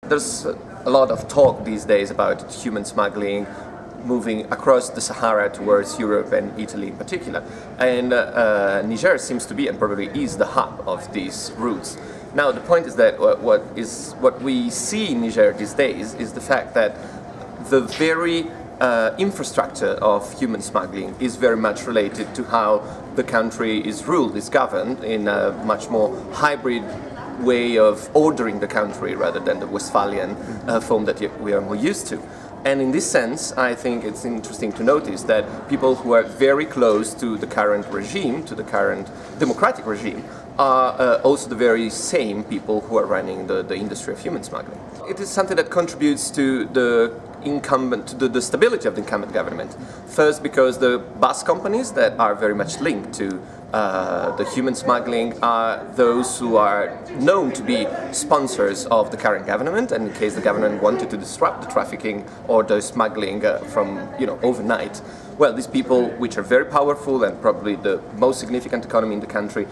There's a lot of talk these days about human smuggling moving across the Sahara towards Europe and Italy in particular. And Niger seems to be, and probably is, the hub of these routes. Now the point is that what we see in Niger these days is the fact that the very infrastructure of human smuggling is very much related to how the country is ruled, is governed in a much more hybrid way of ordering the country rather than the Westphalian form that we are more used to. And in this sense, I think it's interesting to notice that people who are very close to the current regime, to the current democratic regime, are also the very same people who are running the industry of human smuggling. It is something that contributes to the stability of the incumbent government. First, because the bus companies that are very much linked to the human smuggling are those who are known to be sponsors of the current government, and in case the government wanted to disrupt the trafficking or the smuggling from overnight, well, these people, which are very powerful and probably the most significant economy in the country,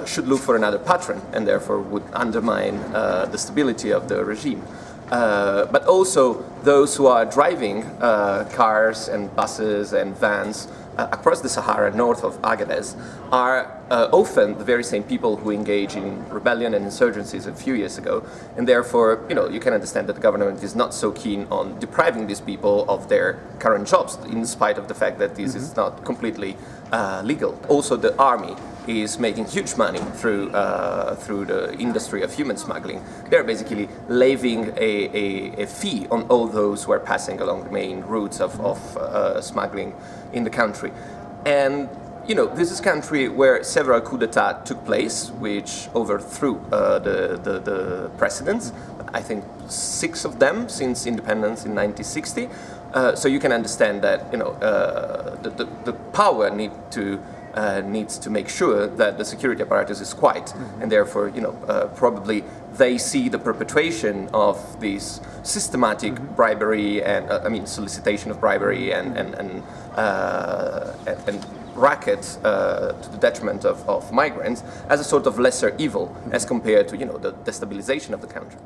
should look for another patron, and therefore would undermine the stability of the regime. But also those who are driving cars and buses and vans across the Sahara north of Agadez are often the very same people who engaged in rebellion and insurgencies a few years ago, and therefore you can understand that the government is not so keen on depriving these people of their current jobs, in spite of the fact that this is not completely legal. Also, the army is making huge money through the industry of human smuggling. They're basically levying a fee on all those who are passing along the main routes of smuggling in the country. And this is a country where several coups d'etat took place, which overthrew the presidents. I think 6 of them since independence in 1960. So you can understand that the power needs to make sure that the security apparatus is quiet, and therefore probably they see the perpetuation of this systematic bribery and solicitation of bribery and racket to the detriment of migrants as a sort of lesser evil as compared to the destabilization of the country.